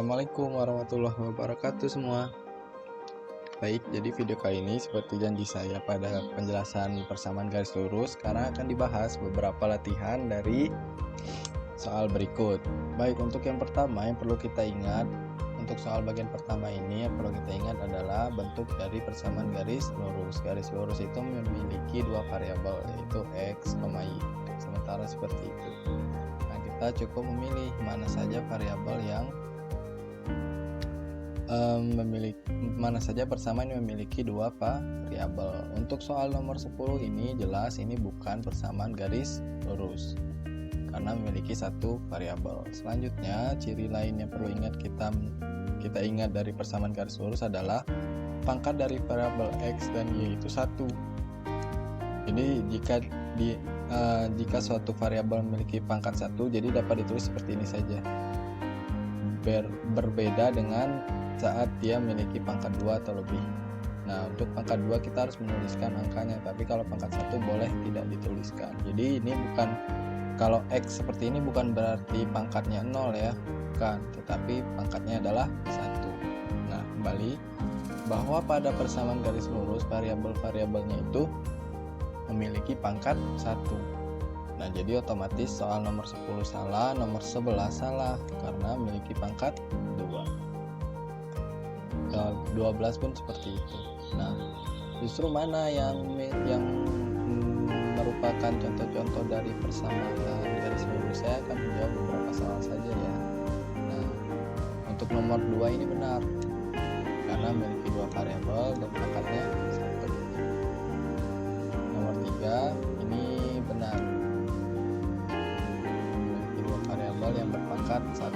Assalamualaikum warahmatullahi wabarakatuh semua. Baik, jadi video kali ini seperti janji saya pada penjelasan persamaan garis lurus, sekarang akan dibahas beberapa latihan dari soal berikut. Baik, untuk yang pertama yang perlu kita ingat, untuk soal bagian pertama ini yang perlu kita ingat adalah bentuk dari persamaan garis lurus. Garis lurus itu memiliki dua variabel, yaitu x, y. Sementara seperti itu. Nah, kita cukup memilih mana saja variabel yang mana saja persamaan yang memiliki dua variabel. Untuk soal nomor 10 ini jelas ini bukan persamaan garis lurus karena memiliki satu variabel. Selanjutnya, ciri lain yang perlu kita ingat dari persamaan garis lurus adalah pangkat dari variabel x dan y itu 1. Jadi jika suatu variabel memiliki pangkat 1, jadi dapat ditulis seperti ini saja. Berbeda dengan saat dia memiliki pangkat 2 atau lebih. Nah, untuk pangkat 2 kita harus menuliskan angkanya, tapi kalau pangkat 1 boleh tidak dituliskan. Jadi ini bukan, kalau x seperti ini bukan berarti pangkatnya 0 ya, bukan, tetapi pangkatnya adalah 1. Nah, kembali bahwa pada persamaan garis lurus variabel-variabelnya itu memiliki pangkat 1. Nah, jadi otomatis soal nomor 10 salah, nomor 11 salah karena memiliki pangkat 2. 12 pun seperti itu. Nah, justru mana yang merupakan contoh-contoh dari persamaan garis lurus? Saya akan menjawab beberapa soal saja ya. Nah, untuk nomor 2 ini benar karena memiliki dua variabel dan pangkatnya 1. Nomor 3 ini benar, memiliki dua variabel yang berpangkat 1.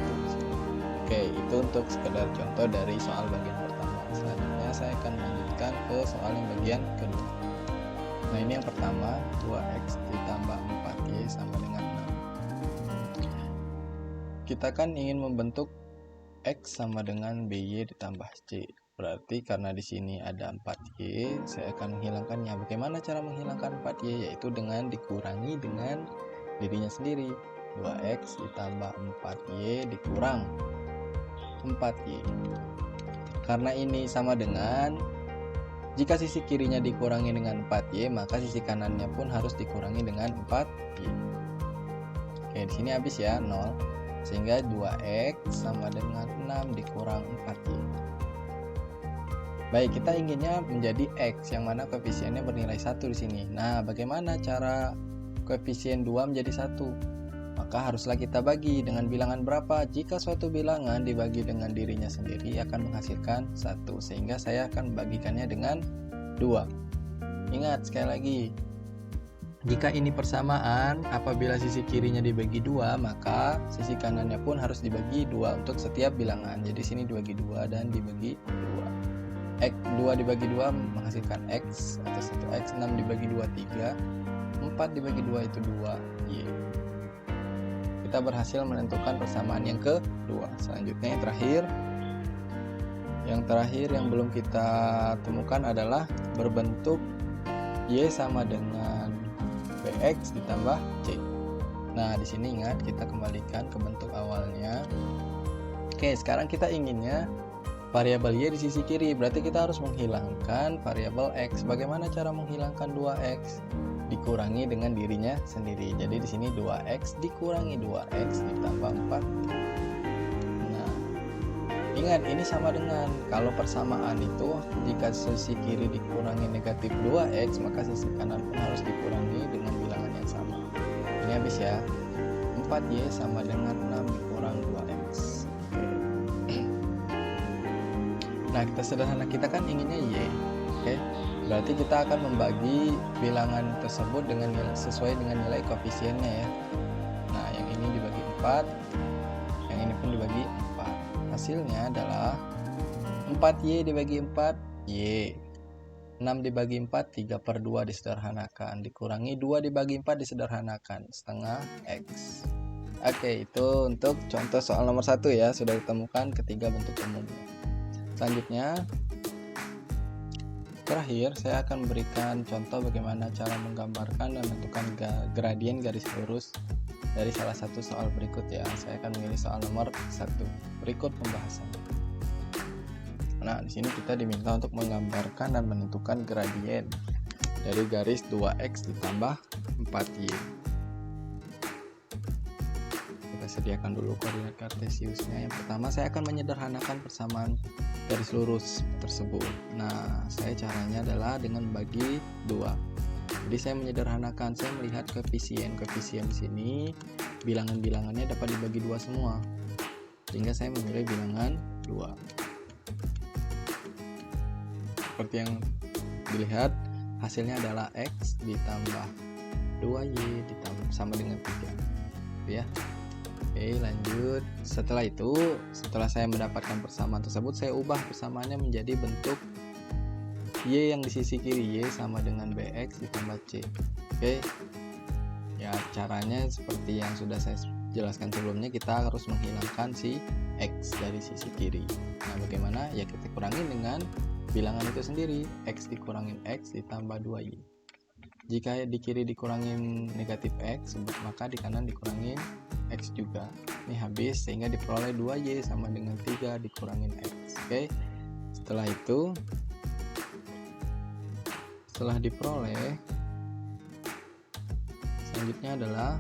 Oke, itu untuk sekedar contoh dari soal bagian pertama. Selanjutnya saya akan melanjutkan ke soal yang bagian kedua. Nah, ini yang pertama, 2x ditambah 4y sama dengan 6. Kita kan ingin membentuk x sama dengan by ditambah c. Berarti karena di sini ada 4y, saya akan menghilangkannya. Bagaimana cara menghilangkan 4y? Yaitu dengan dikurangi dengan dirinya sendiri. 2x ditambah 4y dikurang 4y. Karena ini sama dengan, jika sisi kirinya dikurangi dengan 4y, maka sisi kanannya pun harus dikurangi dengan 4y. Oke, di sini habis ya 0. Sehingga 2x sama dengan 6 dikurang 4y. Baik, kita inginnya menjadi x yang mana koefisiennya bernilai 1 di sini. Nah, bagaimana cara koefisien 2 menjadi 1? Maka haruslah kita bagi dengan bilangan berapa? Jika suatu bilangan dibagi dengan dirinya sendiri akan menghasilkan 1, sehingga saya akan membagikannya dengan 2. Ingat sekali lagi, jika ini persamaan, apabila sisi kirinya dibagi 2, maka sisi kanannya pun harus dibagi 2 untuk setiap bilangan. Jadi sini dibagi 2 dan dibagi 2. X 2 dibagi 2 menghasilkan x atau 1x, 6 dibagi 2 3, 4 dibagi 2 itu 2y. Kita berhasil menentukan persamaan yang kedua. Selanjutnya yang terakhir yang belum kita temukan adalah berbentuk y sama dengan bx ditambah c. Nah, di sini ingat kita kembalikan ke bentuk awalnya. Oke, sekarang kita inginnya variabel y di sisi kiri, berarti kita harus menghilangkan variabel x. Bagaimana cara menghilangkan 2x? Dikurangi dengan dirinya sendiri. Jadi di sini 2x dikurangi 2x ditambah 4. Nah, ingat ini sama dengan kalau persamaan itu jika sisi kiri dikurangi negatif 2x, maka sisi kanan pun harus dikurangi dengan bilangan yang sama. Ini habis ya. 4y sama dengan 6 dikurang 2x. Oke. Nah, kita kan inginnya y. Oke. Berarti kita akan membagi bilangan tersebut sesuai dengan nilai koefisiennya ya. Nah, yang ini dibagi 4, yang ini pun dibagi 4. Hasilnya adalah 4y dibagi 4y, 6 dibagi 4 3/2 disederhanakan, dikurangi 2 dibagi 4 disederhanakan, setengah x. Oke, itu untuk contoh soal nomor 1 ya, sudah ditemukan ketiga bentuk umumnya. Selanjutnya, terakhir, saya akan memberikan contoh bagaimana cara menggambarkan dan menentukan gradien garis lurus dari salah satu soal berikut ya. Saya akan memilih soal nomor 1. Berikut pembahasannya. Nah, di sini kita diminta untuk menggambarkan dan menentukan gradien dari garis 2x ditambah 4y. Kita sediakan dulu koordinat kartesiusnya. Yang pertama, saya akan menyederhanakan persamaan garis lurus tersebut. Nah, caranya adalah dengan bagi 2. Jadi saya menyederhanakan, saya melihat koefisien di sini, bilangan-bilangannya dapat dibagi 2 semua, sehingga saya memilih bilangan 2. Seperti yang dilihat, hasilnya adalah x ditambah 2y ditambah sama dengan 3 ya. Oke, lanjut. Setelah itu, setelah saya mendapatkan persamaan tersebut, saya ubah persamaannya menjadi bentuk y yang di sisi kiri, y sama dengan bx ditambah c. Oke ya, caranya seperti yang sudah saya jelaskan sebelumnya, kita harus menghilangkan si x dari sisi kiri. Nah, bagaimana? Ya, kita kurangin dengan bilangan itu sendiri, x dikurangin x ditambah 2y. Jika di kiri dikurangin negatif x, maka di kanan dikurangin x juga. Ini habis, sehingga diperoleh 2y sama dengan 3 dikurangin x. Oke, setelah itu, setelah diperoleh, selanjutnya adalah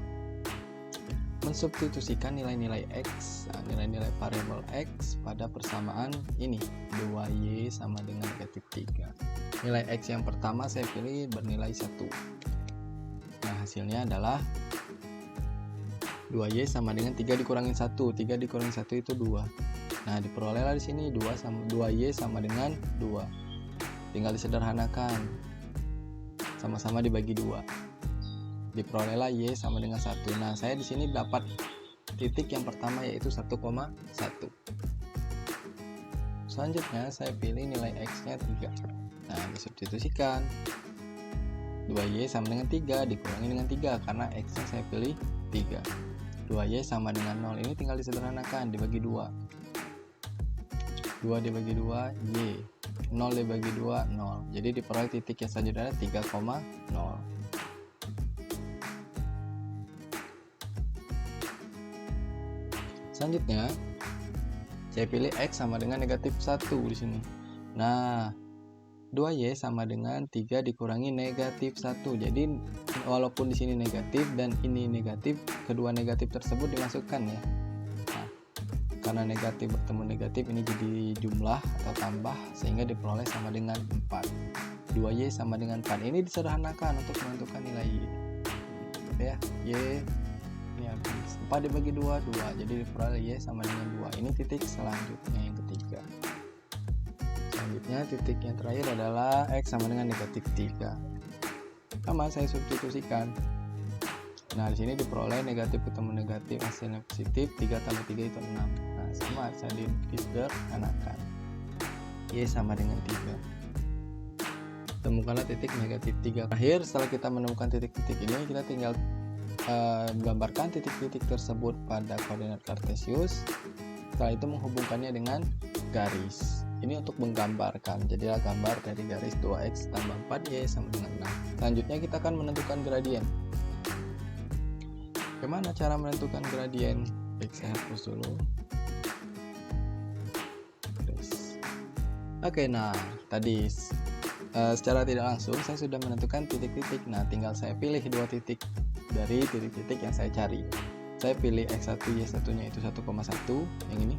mensubstitusikan nilai-nilai x, nilai-nilai variabel x pada persamaan ini, 2y sama dengan negatif 3. Nilai x yang pertama saya pilih bernilai 1. Nah, hasilnya adalah 2y sama dengan 3 dikurangin 1. 3 dikurangin 1 itu 2. Nah, diperolehlah di sini 2y sama dengan 2. Tinggal disederhanakan. Sama-sama dibagi 2. Diperolehlah y sama dengan 1. Nah, saya di sini dapat titik yang pertama, yaitu 1,1. Selanjutnya saya pilih nilai x-nya 3. Nah, disubstitusikan. 2y sama dengan 3 dikurangi dengan 3 karena x-nya saya pilih 3. 2y sama dengan 0. Ini tinggal disederhanakan, dibagi 2. 2 dibagi 2 y. 0 dibagi 2 0. Jadi diperoleh titik yang selanjutnya 3,0. Selanjutnya, saya pilih x sama dengan negatif 1 di sini. Nah, 2y sama dengan 3 dikurangi negatif 1. Jadi, walaupun di sini negatif dan ini negatif, kedua negatif tersebut dimasukkan ya. Nah, karena negatif bertemu negatif, ini jadi jumlah atau tambah, sehingga diperoleh sama dengan 4. 2y sama dengan 4. Ini disederhanakan untuk menentukan nilai y. Ya, y ini habis 4 dibagi 2 2, jadi diperoleh y sama dengan 2. Ini titik selanjutnya yang ketiga. Selanjutnya titik yang terakhir adalah x sama dengan negatif 3. Sama, saya substitusikan. Nah, di sini diperoleh negatif ketemu negatif, hasilnya positif. 3 tambah 3 itu 6. Nah, sama, saya disederhanakan. Y sama dengan 3. Temukanlah titik negatif 3. Terakhir, setelah kita menemukan titik-titik ini, kita tinggal gambarkan titik-titik tersebut pada koordinat kartesius. Setelah itu menghubungkannya dengan garis. Ini untuk menggambarkan. Jadilah gambar dari garis 2x tambah 4y sama dengan 6. Selanjutnya kita akan menentukan gradien. Bagaimana cara menentukan gradien? Baik, saya hapus dulu. Oke, nah tadi secara tidak langsung saya sudah menentukan titik-titik. Nah, tinggal saya pilih 2 titik dari titik-titik yang saya cari. Saya pilih x1 y1 nya itu 1,1 yang ini,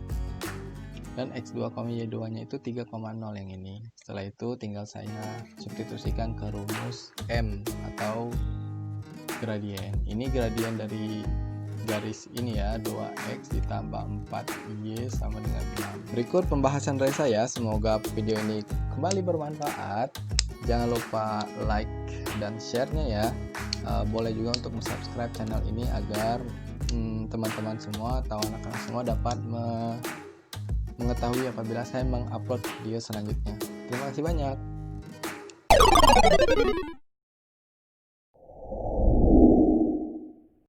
dan x2, y2 nya itu 3,0 yang ini. Setelah itu tinggal saya substitusikan ke rumus M atau gradien. Ini gradien dari garis ini ya, 2x ditambah 4y sama dengan 6. Berikut pembahasan dari saya. Semoga video ini kembali bermanfaat. Jangan lupa like dan share-nya ya. Boleh juga untuk subscribe channel ini agar teman-teman semua atau anak-anak semua dapat mengetahui apabila saya mengupload video selanjutnya. Terima kasih banyak.